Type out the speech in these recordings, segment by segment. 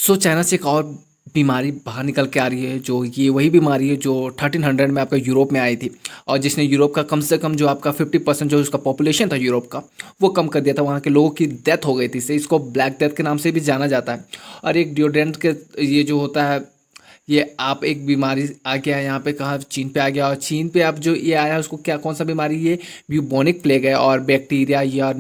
China से एक और बीमारी बाहर निकल के आ रही है, जो ये वही बीमारी है जो 1300 में आपका यूरोप में आई थी। और जिसने यूरोप का कम से कम जो आपका 50% जो उसका पॉपुलेशन था यूरोप का, वो कम कर दिया था। वहाँ के लोगों की डेथ हो गई थी। इससे इसको ब्लैक डेथ के नाम से भी जाना जाता है। और एक डिओड्रेंट के ये जो होता है, ये आप एक बीमारी आ गया है यहाँ पे, कहाँ चीन पे आ गया। और चीन पे आप जो ये आया है उसको क्या, कौन सा बीमारी, ये ब्यूबोनिक प्लेग है। और बैक्टीरिया या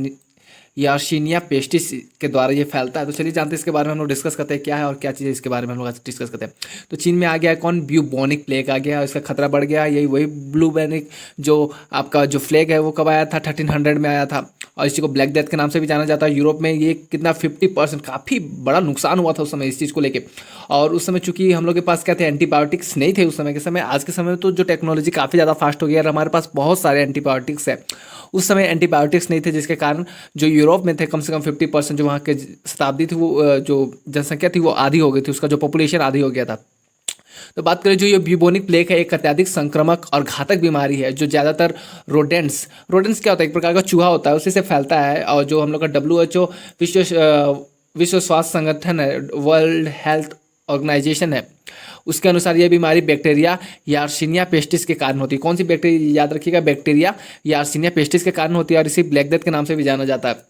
यार्सिनिया पेस्टिस के द्वारा ये फैलता है। तो चलिए जानते हैं इसके बारे में, हम लोग डिस्कस करते हैं क्या है और क्या चीज़ है, इसके बारे में हम लोग आज डिस्कस करते हैं। तो चीन में आ गया है कौन, ब्यूबोनिक प्लेग आ गया, इसका खतरा बढ़ गया। यही वही ब्लूबोनिक जो आपका जो फ्लेग है वो कब आया था, 1300 में आया था। और इसी को ब्लैक डेथ के नाम से भी जाना जाता है। यूरोप में ये कितना 50%, काफ़ी बड़ा नुकसान हुआ था उस समय इस चीज़ को लेके। और उस समय चूंकि हम लोग के पास क्या थे, एंटीबायोटिक्स नहीं थे उस समय के समय। आज के समय में तो जो टेक्नोलॉजी काफ़ी ज़्यादा फास्ट हो गई है और हमारे पास बहुत सारे एंटीबायोटिक्स है। उस समय एंटीबायोटिक्स नहीं थे, जिसके कारण जो यूरोप में थे कम से कम 50% जो वहाँ के शताब्दी थी, वो जो जनसंख्या थी वो आधी हो गई थी, उसका जो पॉपुलेशन आधी हो गया था। तो बात करें जो ये ब्यूबोनिक प्लेग है, एक अत्यधिक संक्रामक और घातक बीमारी है जो ज़्यादातर रोडेंट्स क्या होता है, एक प्रकार का चूहा होता है, उसी से फैलता है। और जो हम लोग का WHO विश्व स्वास्थ्य संगठन है, वर्ल्ड हेल्थ ऑर्गेनाइजेशन है, उसके अनुसार यह बीमारी बैक्टीरिया यार्सिनिया पेस्टिस के कारण होती है। कौन सी बैक्टीरिया, याद रखिएगा, बैक्टीरिया यार्सिनिया पेस्टिस के कारण होती है। और इसी ब्लैक डेथ के नाम से भी जाना जाता है।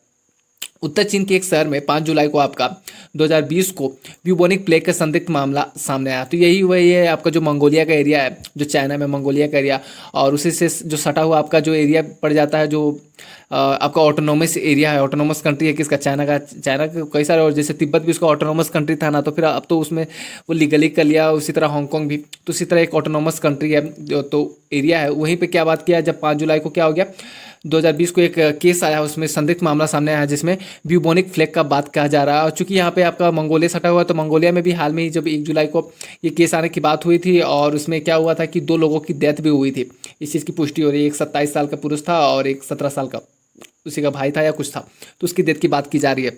उत्तर चीन के एक शहर में 5 जुलाई को आपका 2020 को ब्यूबोनिक प्लेग का संदिग्ध मामला सामने आया। तो यही वही है आपका जो मंगोलिया का एरिया है, जो चाइना में मंगोलिया का एरिया, और उसी से जो सटा हुआ आपका जो एरिया पड़ जाता है, जो आपका ऑटोनोमस एरिया है, ऑटोनोमस कंट्री है किसका, चाइना का कई सारे। और जैसे तिब्बत भी उसका ऑटोनोमस कंट्री था ना, तो फिर अब तो उसमें वो लीगली कर लिया। उसी तरह हांगकांग भी, तो उसी तरह एक ऑटोनोमस कंट्री है तो एरिया है। वहीं पे क्या बात किया, जब 5 जुलाई को क्या हो गया, 2020 को एक केस आया, उसमें संदिग्ध मामला सामने आया जिसमें ब्यूबोनिक फ्लेग का बात कहा जा रहा है। और चूंकि यहाँ पे आपका मंगोलिया सटा हुआ है, तो मंगोलिया में भी हाल में ही जब 1 जुलाई को ये केस आने की बात हुई थी, और उसमें क्या हुआ था कि 2 लोगों की डेथ भी हुई थी। इस चीज़ की पुष्टि हो रही है। एक 27 साल का पुरुष था और एक 17 साल का, उसी का भाई था या कुछ था, तो उसकी डेथ की बात की जा रही है।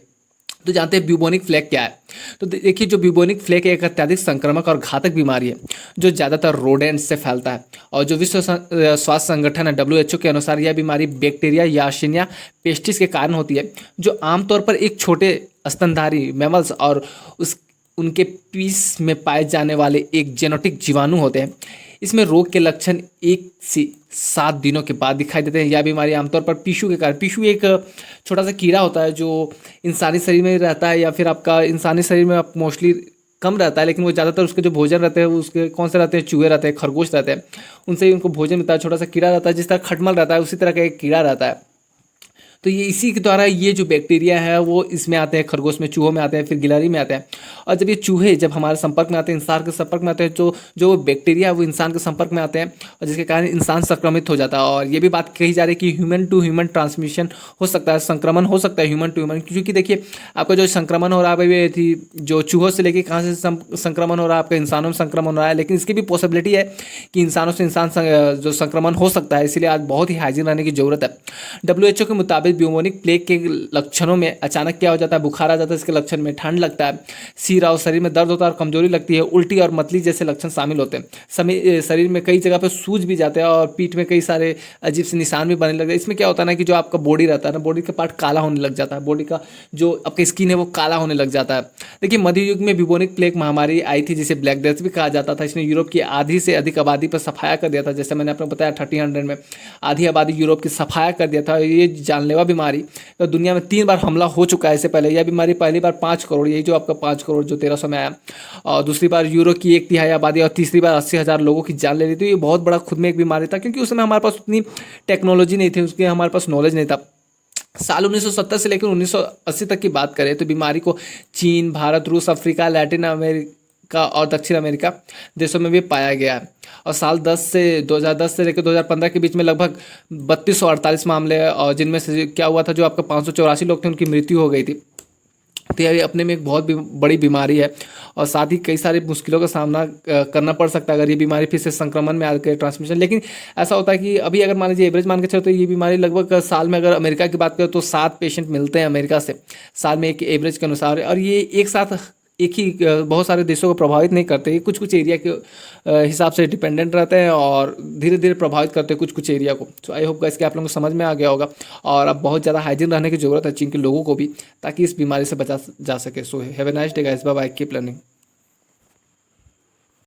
तो जानते हैं ब्यूबोनिक फ्लेग क्या है। तो देखिए, जो ब्यूबोनिक फ्लेग एक अत्यधिक संक्रामक और घातक बीमारी है जो ज़्यादातर रोडेंट्स से फैलता है। और जो विश्व स्वास्थ्य संगठन है, WHO के अनुसार यह बीमारी बैक्टीरिया यार्सिनिया पेस्टिस के कारण होती है, जो आमतौर पर एक छोटे स्तनधारी मैमल्स और उनके पीस में पाए जाने वाले एक जेनेटिक जीवाणु होते हैं। इसमें रोग के लक्षण 1 से 7 दिनों के बाद दिखाई देते हैं। यह बीमारी आमतौर पर टिश्यू के कारण, टिश्यू एक छोटा सा कीड़ा होता है जो इंसानी शरीर में रहता है, या फिर आपका इंसानी शरीर में आप मोस्टली कम रहता है, लेकिन वो ज़्यादातर उसके जो भोजन रहते हैं वो उसके कौन से रहते हैं, चूहे रहते हैं, खरगोश रहते हैं, उनसे ही उनको भोजन मिलता है। छोटा सा कीड़ा रहता है, जिस तरह खटमल रहता है उसी तरह का एक कीड़ा रहता है। तो ये इसी के द्वारा ये जो बैक्टीरिया है वो इसमें आते हैं, खरगोश में, चूहों में आते हैं, फिर गिलहरी में आते हैं। और जब ये चूहे जब हमारे संपर्क में आते हैं, इंसान के संपर्क में आते हैं, जो जो बैक्टीरिया है वो इंसान के संपर्क में आते हैं, और जिसके कारण इंसान संक्रमित हो जाता है। और ये भी बात कही जा रही है कि ह्यूमन टू ह्यूमन ट्रांसमिशन हो सकता है, संक्रमण हो सकता है ह्यूमन टू ह्यूमन। क्योंकि देखिए, आपका जो संक्रमण हो रहा है ये थी जो चूहों से लेके कहाँ से संक्रमण हो रहा है, आपके इंसानों में संक्रमण हो रहा है। लेकिन इसकी भी पॉसिबिलिटी है कि इंसानों से इंसान जो संक्रमण हो सकता है। इसलिए आज बहुत ही हाइजीन रहने की जरूरत है। WHO के मुताबिक ब्यूबोनिक प्लेग के लक्षणों में अचानक क्या हो जाता है, बुखार आ जाता है। इसके लक्षण में ठंड लगता है, सिर और शरीर में दर्द होता है और कमजोरी लगती है, उल्टी और मतली जैसे लक्षण शामिल होते हैं। शरीर में कई जगह पे सूज भी जाते हैं और पीठ में कई सारे अजीब से निशान भी बनने लगते हैं। इसमें क्या होता है ना कि जो आपका बॉडी रहता है ना, बॉडी का पार्ट काला होने लग जाता है, बॉडी का जो आपका स्किन है वो काला होने लग जाता है। देखिए, मध्य युग में ब्यूबोनिक प्लेग महामारी आई थी जिसे ब्लैक डेथ भी कहा जाता था। इसने यूरोप की आधी से अधिक आबादी पर सफाया कर दिया था। जैसे मैंने आपको बताया 1300 में आधी आबादी यूरोप की सफाया कर दिया था। ये जानलेवा बीमारी तो दुनिया में 3 बार हमला हो चुका है। इससे पहले यह बीमारी पहली बार 5 करोड़, यही जो आपका 5 करोड़ जो 1300 में आया, और दूसरी बार यूरोप की 1/3 आबादी, और तीसरी बार 80,000 लोगों की जान ले ली थी। ये बहुत बड़ा खुद में एक बीमारी था, क्योंकि उस समय हमारे पास उतनी टेक्नोलॉजी नहीं थी, उसके हमारे पास नॉलेज नहीं था। साल 1970 से लेकर 1980 तक की बात करें तो बीमारी को चीन, भारत, रूस, अफ्रीका, लैटिन अमेरिका और दक्षिण अमेरिका देशों में भी पाया गया है। और साल 2010 से लेकर 2015 के बीच में लगभग 3248 मामले, और जिनमें से क्या हुआ था, जो आपका 584 लोग थे उनकी मृत्यु हो गई थी। तो यह अपने में एक बहुत बड़ी बीमारी है, और साथ ही कई सारी मुश्किलों का सामना करना पड़ सकता है अगर ये बीमारी फिर से संक्रमण में आ गई, ट्रांसमिशन। लेकिन ऐसा होता है कि अभी अगर मान लीजिए एवरेज मान के चलो तो ये बीमारी लगभग साल में, अगर अमेरिका की बात करें तो 7 पेशेंट मिलते हैं अमेरिका से साल में, एक एवरेज के अनुसार। और ये एक साथ एक ही बहुत सारे देशों को प्रभावित नहीं करते, ये कुछ कुछ एरिया के हिसाब से डिपेंडेंट रहते हैं और धीरे धीरे प्रभावित करते हैं कुछ कुछ एरिया को। सो आई होप गाइस कि आप लोगों को समझ में आ गया होगा, और अब बहुत ज़्यादा हाइजीन रहने की ज़रूरत है चीन के लोगों को भी, ताकि इस बीमारी से बचा जा सके। So have a nice day guys, bye bye, keep learning.